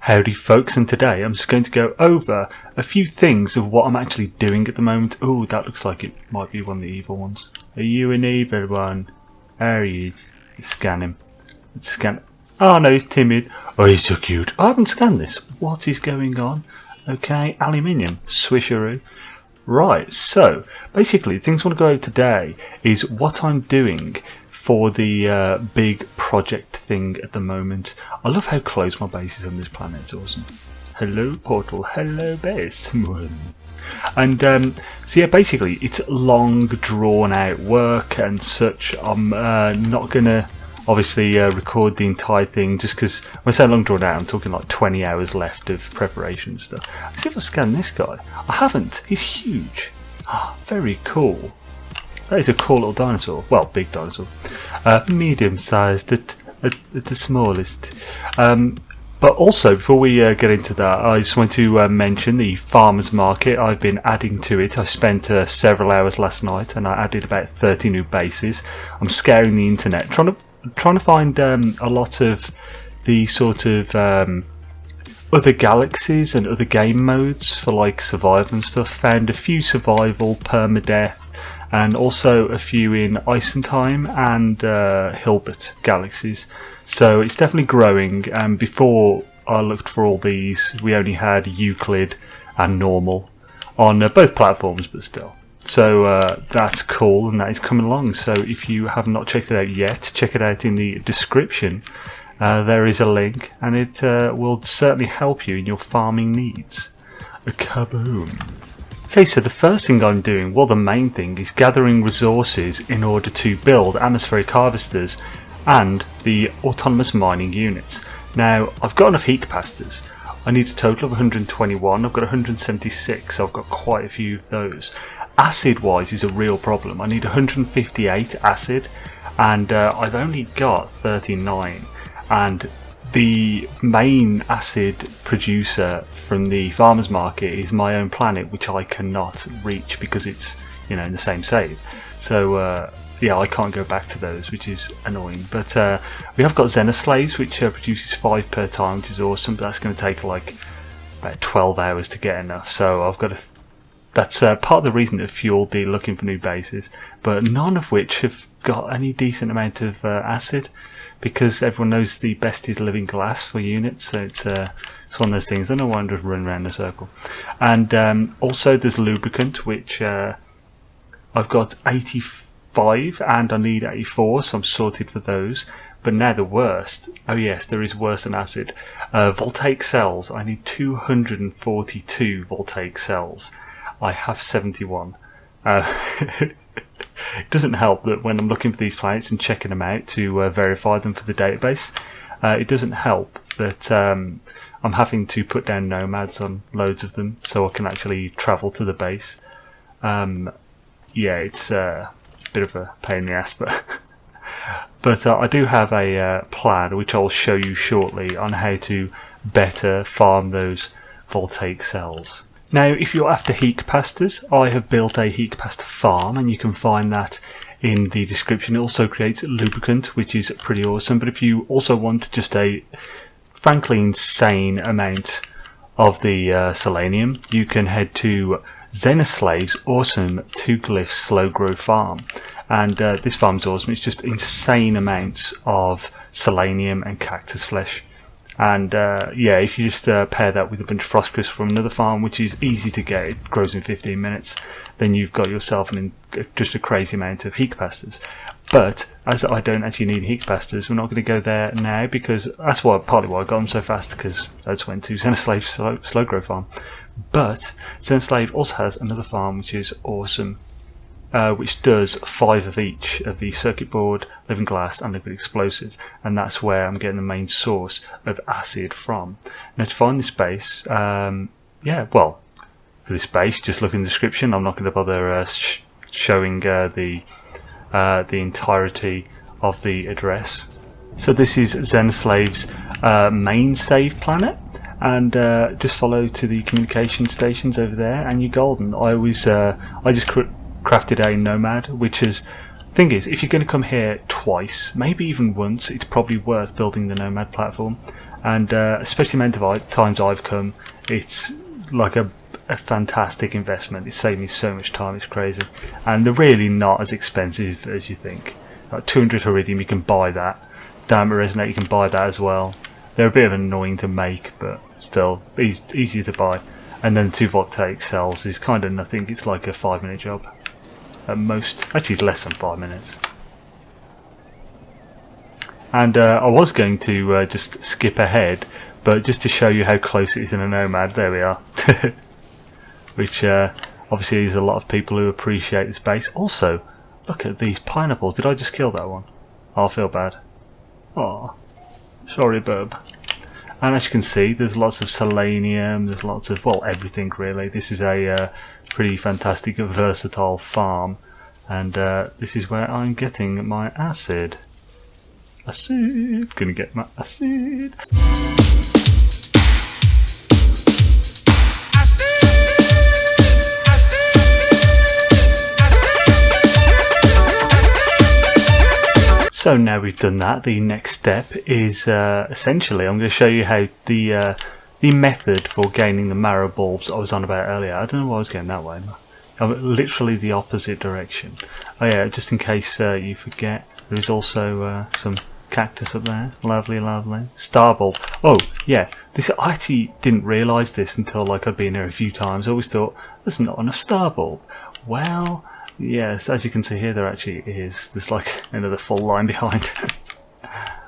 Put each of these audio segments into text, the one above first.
Howdy folks, and today I'm just going to go over a few things of what I'm actually doing at the moment. Oh, that looks like it might be one of the evil ones. Are you an evil one? There he is. Let's scan him. Let's scan. Oh no, he's timid. Oh, he's so cute. I haven't scanned this. What is going on? Okay, aluminium. Swisheroo. Right, so basically the things I want to go over today is what I'm doing for the big project thing at the moment. I love how close my base is on this planet. It's awesome. Hello portal, hello base. And so yeah, basically it's long drawn out work and such. I'm not gonna obviously record the entire thing, just because when I say long drawn out I'm talking like 20 hours left of preparation and stuff. Let's see if I scan this guy. I haven't. He's huge. Very cool. That is a cool little dinosaur. Well, big dinosaur. Medium sized at the smallest. But also, before we get into that, I just want to mention the farmers market. I've been adding to it. I spent several hours last night and I added about 30 new bases. I'm scouring the internet, trying to find a lot of the sort of other galaxies and other game modes for like survival and stuff. Found a few survival, permadeath, and also a few in Isenheim and Hilbert galaxies. So it's definitely growing. And before I looked for all these, we only had Euclid and normal on both platforms, but still. So that's cool, and that is coming along. So if you have not checked it out yet, check it out in the description. There is a link, and it will certainly help you in your farming needs. A kaboom! Okay, so the first thing I'm doing, well the main thing, is gathering resources in order to build atmospheric harvesters and the autonomous mining units. Now, I've got enough heat capacitors. I need a total of 121, I've got 176, so I've got quite a few of those. Acid wise is a real problem. I need 158 acid, and I've only got 39, and the main acid producer from the farmers market is my own planet, which I cannot reach because it's, you know, in the same save. So yeah, I can't go back to those, which is annoying. But we have got Xenaslaves, which produces 5 per time, which is awesome, but that's going to take like about 12 hours to get enough. So I've got to that's part of the reason that fueled the looking for new bases, but none of which have got any decent amount of acid, because everyone knows the best is living glass for units. So it's one of those things. I don't know why I'm just running around in a circle. And also there's Lubricant, which I've got 85 and I need 84, so I'm sorted for those. But now the worst. Oh yes, there is worse than acid. Voltaic cells. I need 242 voltaic cells. I have 71. It doesn't help that when I'm looking for these planets and checking them out to verify them for the database, it doesn't help that I'm having to put down nomads on loads of them so I can actually travel to the base. Yeah, it's a bit of a pain in the ass, but I do have a plan which I'll show you shortly on how to better farm those voltaic cells. Now, if you're after heat capacitors, I have built a heat capacitor farm, and you can find that in the description. It also creates Lubricant, which is pretty awesome. But if you also want just a frankly insane amount of the Solanium, you can head to Xenaslave's awesome 2 Glyph slow grow farm. And this farm's awesome. It's just insane amounts of Solanium and cactus flesh. And yeah, if you just pair that with a bunch of frost crystals from another farm, which is easy to get, it grows in 15 minutes, then you've got yourself just a crazy amount of heat capacitors. But as I don't actually need heat capacitors, we're not going to go there now, because that's partly why I got them so fast, because I just went to Xenaslave's slow grow farm. But Xenaslave also has another farm which is awesome, which does 5 of each of the circuit board, living glass and liquid explosive, and that's where I'm getting the main source of acid from. Now to find this base, yeah, well, for this base, just look in the description. I'm not going to bother showing the entirety of the address. So this is Xenaslave's main save planet, and just follow to the communication stations over there and you're golden. I just crafted a nomad, which is, thing is, if you're going to come here twice, maybe even once, it's probably worth building the nomad platform. and especially the amount of times I've come, it's like a fantastic investment. It's saved me so much time, it's crazy. And they're really not as expensive as you think. Like 200 Iridium, you can buy that. Diamond Resonate, you can buy that as well. They're a bit of annoying to make, but still easier to buy. And then 2 voltaic cells is kind of nothing. It's like a 5-minute job at most. Actually, it's less than 5 minutes. And I was going to just skip ahead, but just to show you how close it is in a Nomad, there we are. Which obviously there's a lot of people who appreciate this base. Also, look at these pineapples. Did I just kill that one? Oh, I feel bad. Oh, sorry, bub. And as you can see, there's lots of Solanium, there's lots of, well, everything really. This is a pretty fantastic, versatile farm. And this is where I'm getting my acid. Acid! Gonna get my acid! So now we've done that, the next step is essentially I'm going to show you how the method for gaining the marrow bulbs I was on about earlier. I don't know why I was going that way. I'm literally the opposite direction. Oh yeah, just in case you forget, there is also some cactus up there. Lovely, lovely. Star bulb. Oh yeah, this I actually didn't realise this until like I'd been here a few times. I always thought there's not enough star bulb. Well, yes, as you can see here, there actually is. There's like another full line behind.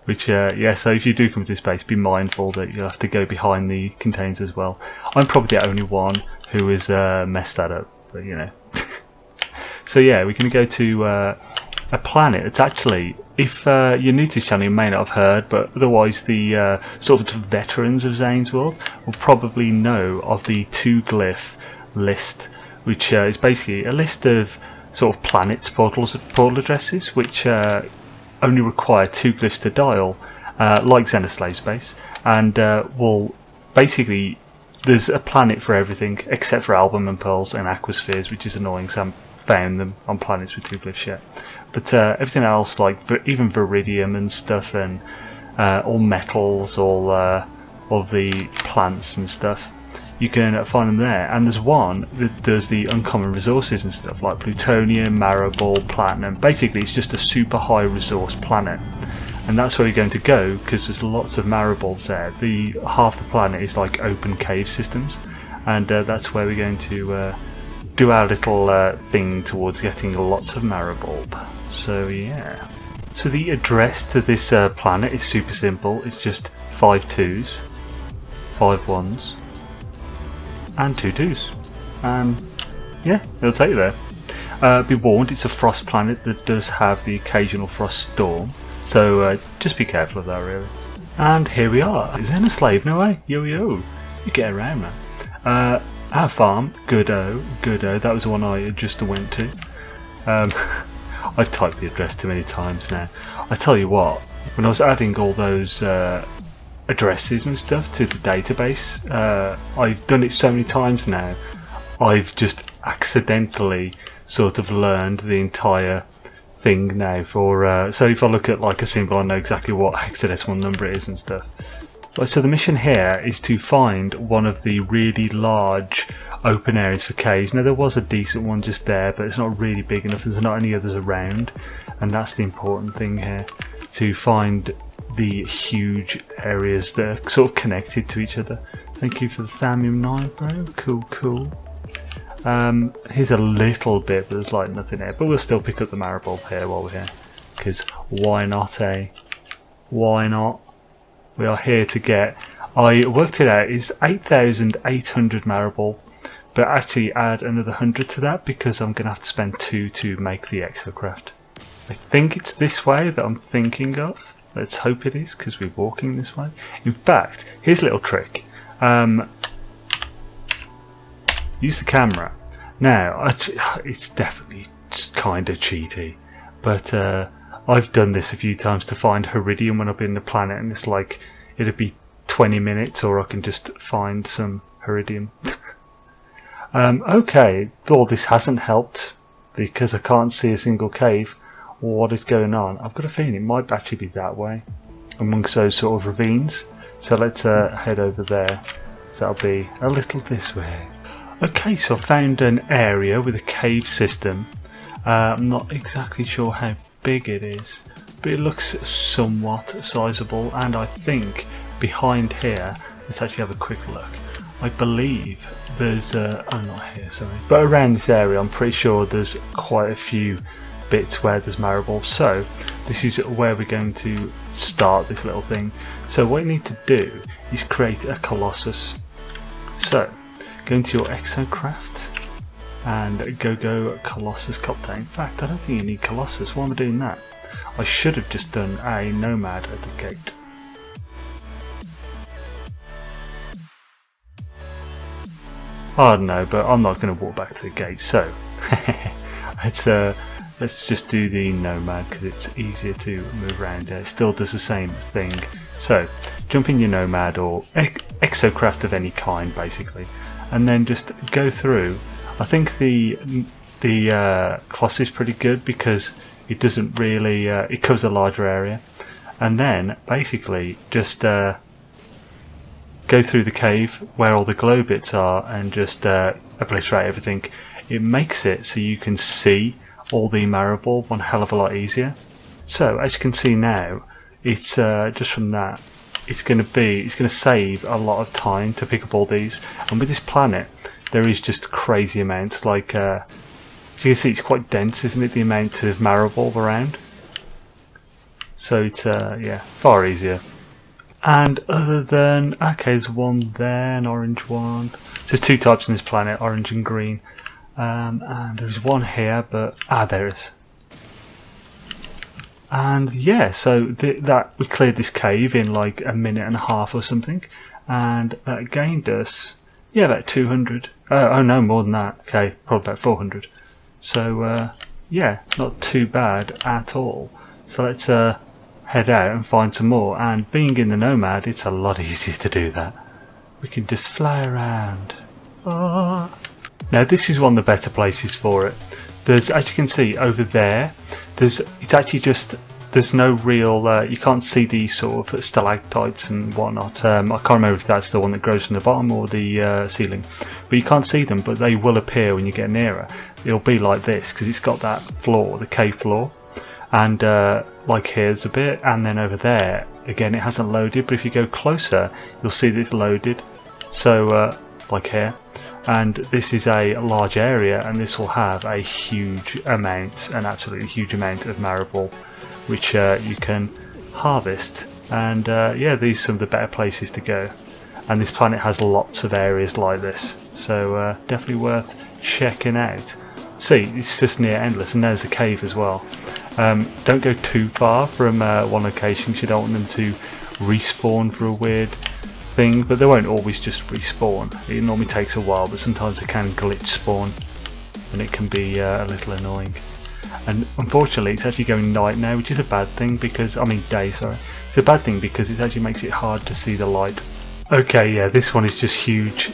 Which, yeah, so if you do come to this base, be mindful that you'll have to go behind the containers as well. I'm probably the only one who has messed that up, but you know. So yeah, we're going to go to a planet that's actually, if you're new to this channel, you may not have heard, but otherwise the sort of veterans of Xaine's world will probably know of the 2 Glyph list, which is basically a list of sort of planets, portal addresses, which only require 2 glyphs to dial, like Xenaslave base, and will basically, there's a planet for everything except for album and pearls and aquaspheres, which is annoying, so I haven't found them on planets with 2 glyphs yet. But everything else, like even Viridium and stuff, and all metals, all of the plants and stuff, you can find them there. And there's one that does the uncommon resources and stuff like plutonium, marrow, platinum. Basically it's just a super high resource planet, and that's where you're going to go because there's lots of marrow bulbs there. The half the planet is like open cave systems, and that's where we're going to do our little thing towards getting lots of marrow bulb. So yeah, so the address to this planet is super simple. It's just 5 2s, 5 1s and 2 2s. Yeah, it'll take you there. Be warned, it's a frost planet that does have the occasional frost storm, so just be careful of that really. And here we are, Xenaslave, no way, yo yo, you get around man. Our farm, Goodo, that was the one I just went to. I've typed the address too many times now. I tell you what, when I was adding all those addresses and stuff to the database, I've done it so many times now, I've just accidentally sort of learned the entire thing now for so if I look at like a symbol I know exactly what hexadecimal number it is and stuff. Right, so the mission here is to find one of the really large open areas for caves. Now there was a decent one just there, but it's not really big enough, there's not any others around, and that's the important thing here, to find the huge areas that are sort of connected to each other. Thank you for the Thamium 9, bro. Cool. Here's a little bit, but there's like nothing there. But we'll still pick up the marrow bulb here while we're here, because why not, eh? Why not? We are here to get, I worked it out, it's 8,800 marrow bulb, but actually add another 100 to that because I'm going to have to spend 2 to make the exocraft. I think it's this way that I'm thinking of. Let's hope it is, because we're walking this way. In fact, here's a little trick. Use the camera. Now, it's definitely kind of cheaty, but I've done this a few times to find Iridium when I've been on the planet, and it's like, it'd be 20 minutes, or I can just find some Iridium. Okay, though this hasn't helped, because I can't see a single cave. What is going on? I've got a feeling it might actually be that way, amongst those sort of ravines. So let's head over there. So that'll be a little this way. Okay, so I found an area with a cave system. I'm not exactly sure how big it is, but it looks somewhat sizable, and I think behind here, let's actually have a quick look. I believe there's oh, not here, sorry, but around this area I'm pretty sure there's quite a few bits where there's marrow bulbs. So this is where we're going to start this little thing. So what you need to do is create a Colossus. So go into your Exocraft and go Colossus Copter. In fact, I don't think you need Colossus. Why am I doing that? I should have just done a Nomad at the gate. I don't know, but I'm not going to walk back to the gate, so let's just do the Nomad because it's easier to move around there. It still does the same thing. So jump in your Nomad or Exocraft of any kind basically, and then just go through. I think the Colossus is pretty good because it doesn't really it covers a larger area, and then basically just go through the cave where all the glow bits are and just obliterate everything. It makes it so you can see all the marrow bulb one hell of a lot easier. So as you can see now, it's just from that, it's going to save a lot of time to pick up all these. And with this planet, there is just crazy amounts. Like as you can see, it's quite dense, isn't it? The amount of marrow bulb around. So it's yeah, far easier. And other than, okay, there's one there, an orange one. There's two types on this planet, orange and green. And there's one here, but there is. And yeah, so that we cleared this cave in like a minute and a half or something, and that gained us, yeah, about 200. Oh no, more than that. Okay, probably about 400. So yeah, not too bad at all. So let's head out and find some more. And being in the Nomad, it's a lot easier to do that. We can just fly around. Oh. Now this is one of the better places for it. There's, as you can see over there, it's actually just, there's no real, you can't see these sort of stalactites and whatnot. I can't remember if that's the one that grows from the bottom or the ceiling, but you can't see them, but they will appear when you get nearer. It'll be like this because it's got that floor, the cave floor, and like here's a bit, and then over there again it hasn't loaded, but if you go closer you'll see that it's loaded. So like here. And this is a large area, and this will have a huge amount, an absolutely huge amount of marrow bulb, which you can harvest. And yeah, these are some of the better places to go. And this planet has lots of areas like this, so definitely worth checking out. See, it's just near endless, and there's a cave as well. Don't go too far from one location because you don't want them to respawn for a weird thing, but they won't always just respawn. It normally takes a while, but sometimes they can glitch spawn, and it can be a little annoying. And unfortunately it's actually going night now, which is a bad thing because, I mean day, sorry. It's a bad thing because it actually makes it hard to see the light. Okay, yeah, this one is just huge.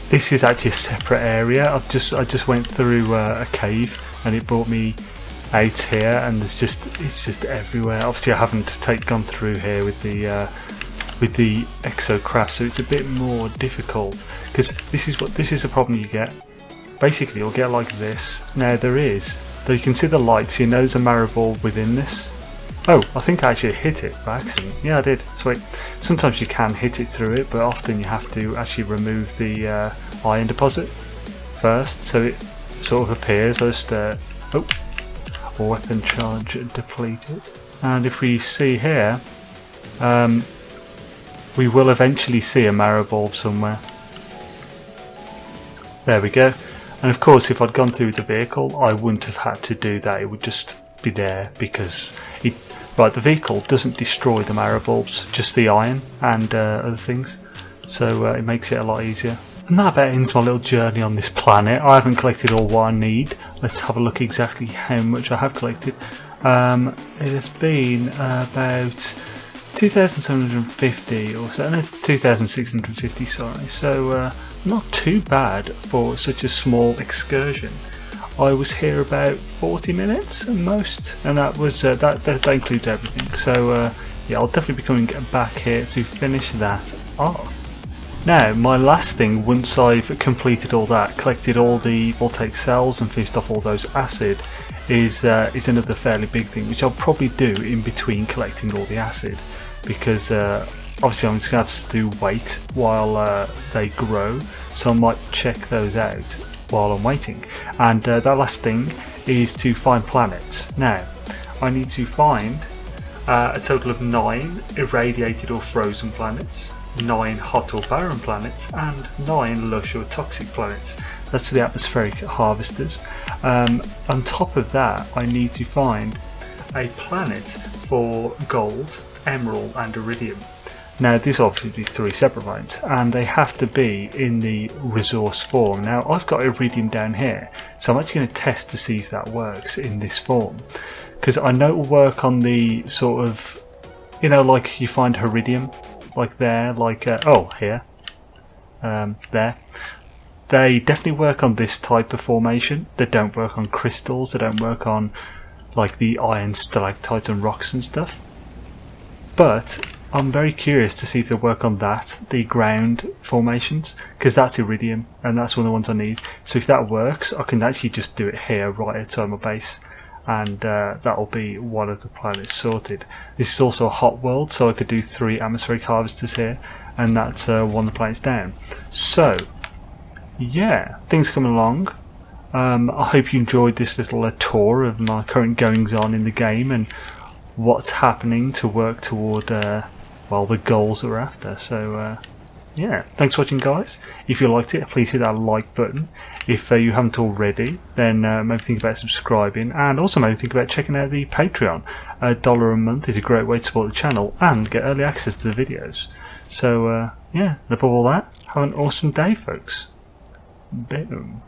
This is actually a separate area. I just went through a cave and it brought me out here, and it's just everywhere. Obviously I haven't gone through here with the Exocraft, so it's a bit more difficult because this is a problem you get. Basically you'll get like this. Now though you can see the lights, you know there's a marrow bulb within this. Oh, I think I actually hit it by accident. Yeah, I did. Sweet. Sometimes you can hit it through it, but often you have to actually remove the iron deposit first, so it sort of appears. Just weapon charge depleted. And if we see here, we will eventually see a marrow bulb somewhere. There we go. And of course if I'd gone through the vehicle I wouldn't have had to do that, it would just be there because the vehicle doesn't destroy the marrow bulbs, just the iron and other things, so it makes it a lot easier. And that about ends my little journey on this planet. I haven't collected all what I need. Let's have a look exactly how much I have collected. It has been about 2,750 or so, no, 2,650, sorry, so not too bad for such a small excursion. I was here about 40 minutes at most, and that was that includes everything, so yeah, I'll definitely be coming back here to finish that off. Now, my last thing, once I've completed all that, collected all the voltaic cells and finished off all those acid, is another fairly big thing, which I'll probably do in between collecting all the acid, because obviously I'm just going to have to wait while they grow, so I might check those out while I'm waiting. And that last thing is to find planets. Now, I need to find a total of 9 irradiated or frozen planets, 9 hot or barren planets, and 9 lush or toxic planets. That's for the atmospheric harvesters. On top of that, I need to find a planet for gold, emerald and iridium. Now these will obviously be 3 separate planets, and they have to be in the resource form. Now I've got iridium down here, so I'm actually going to test to see if that works in this form, because I know it will work on the sort of, you know, like you find iridium like there, like oh, here, there. They definitely work on this type of formation. They don't work on crystals. They don't work on like the iron stalactites and rocks and stuff. But I'm very curious to see if they work on that, the ground formations, because that's iridium and that's one of the ones I need. So if that works, I can actually just do it here right outside my base, and that'll be one of the planets sorted. This is also a hot world, so I could do 3 atmospheric harvesters here, and that's one of the planets down. So yeah, things coming along. I hope you enjoyed this little tour of my current goings on in the game and what's happening to work toward well, the goals that we're after. So yeah, thanks for watching, guys. If you liked it, please hit that like button. If you haven't already, then maybe think about subscribing, and also maybe think about checking out the Patreon. $1 a month is a great way to support the channel and get early access to the videos. So yeah, and above all that, have an awesome day, folks. Boom.